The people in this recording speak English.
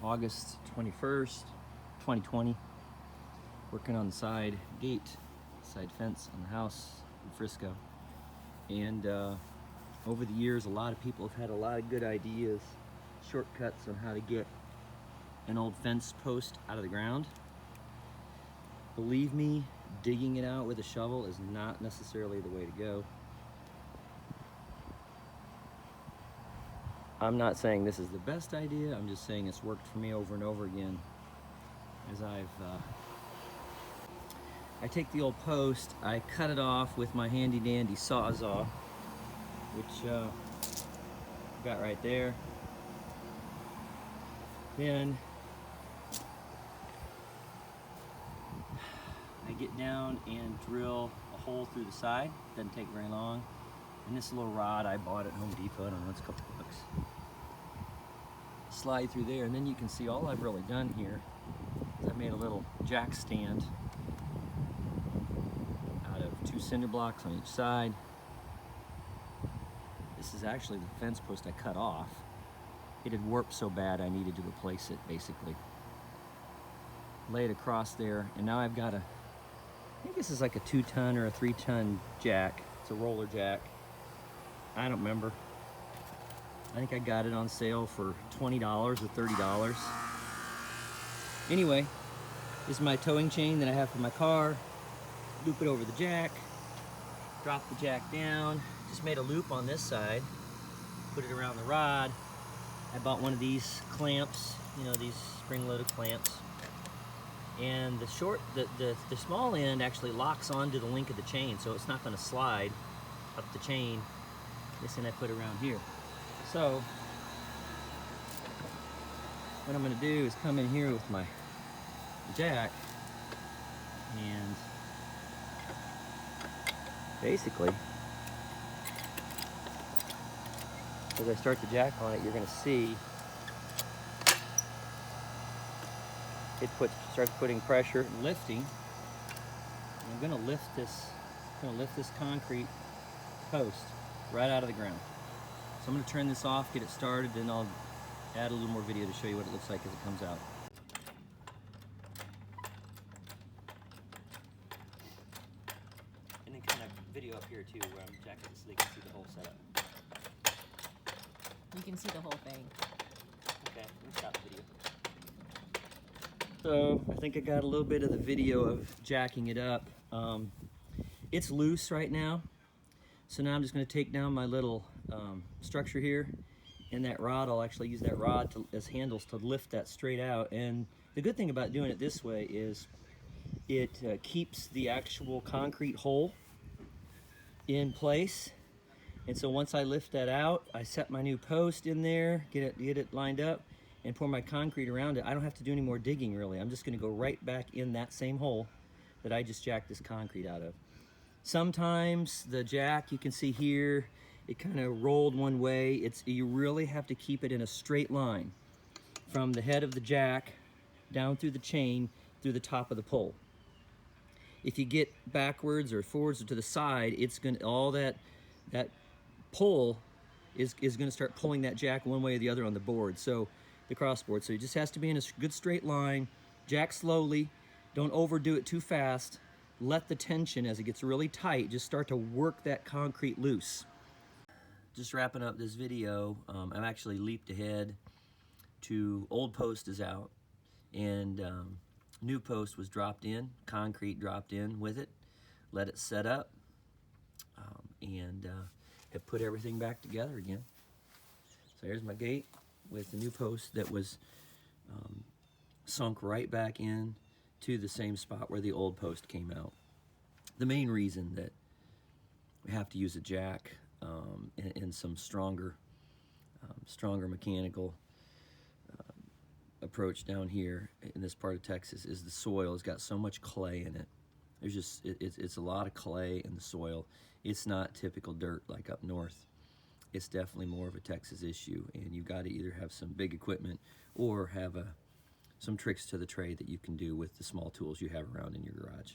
August 21st, 2020. Working on the side gate, side fence on the house in Frisco. And over the years, a lot of people have had a lot of good ideas, shortcuts on how to get an old fence post out of the ground. Believe me, digging it out with a shovel is not necessarily the way to go. I'm not saying this is the best idea, I'm just saying it's worked for me over and over again. As I take the old post, I cut it off with my handy dandy Sawzall, which I've got right there. Then I get down and drill a hole through the side. Doesn't take very long. And this little rod I bought at Home Depot, I don't know, it's a couple bucks. Slide through there, and then you can see all I've really done here is I made a little jack stand out of 2 cinder blocks on each side. This is actually the fence post I cut off. It had warped so bad I needed to replace it, basically. Lay it across there, and now I've got I think this is like a 2-ton or a 3-ton jack. It's a roller jack. I don't remember. I think I got it on sale for $20 or $30. Anyway, this is my towing chain that I have for my car. Loop it over the jack, drop the jack down. Just made a loop on this side, put it around the rod. I bought one of these clamps, you know, these spring-loaded clamps. And the small end actually locks onto the link of the chain, so it's not going to slide up the chain. This end I put around here. So what I'm going to do is come in here with my jack and basically, as I start the jack on it, you're going to see it starts putting pressure and lifting. And I'm going to lift this concrete post right out of the ground. So I'm going to turn this off, get it started, then I'll add a little more video to show you what it looks like as it comes out. And then kind of video up here too, where I'm jacking it so they can see the whole setup. You can see the whole thing. Okay, let me stop the video. So I think I got a little bit of the video of jacking it up. It's loose right now. So now I'm just going to take down my little structure here, and that rod, I'll actually use that rod as handles to lift that straight out. And the good thing about doing it this way is it keeps the actual concrete hole in place. And so once I lift that out, I set my new post in there, get it lined up, and pour my concrete around it. I don't have to do any more digging really. I'm just going to go right back in that same hole that I just jacked this concrete out of. Sometimes the jack, you can see here, it kind of rolled one way. You really have to keep it in a straight line from the head of the jack down through the chain through the top of the pole. If you get backwards or forwards or to the side, it's going to, all that pole is going to start pulling that jack one way or the other on the board, so the crossboard. So it just has to be in a good straight line. Jack slowly, don't overdo it too fast. Let the tension, as it gets really tight, just start to work that concrete loose. Just wrapping up this video, I've actually leaped ahead to old post is out, and new post was dropped in, concrete dropped in with it, let it set up, and have put everything back together again. So here's my gate with the new post that was sunk right back in to the same spot where the old post came out. The main reason that we have to use a jack and some stronger mechanical approach down here in this part of Texas is the soil has got so much clay in it. There's just it's a lot of clay in the soil. It's not typical dirt like up north. It's definitely more of a Texas issue, and you've got to either have some big equipment or have some tricks to the trade that you can do with the small tools you have around in your garage.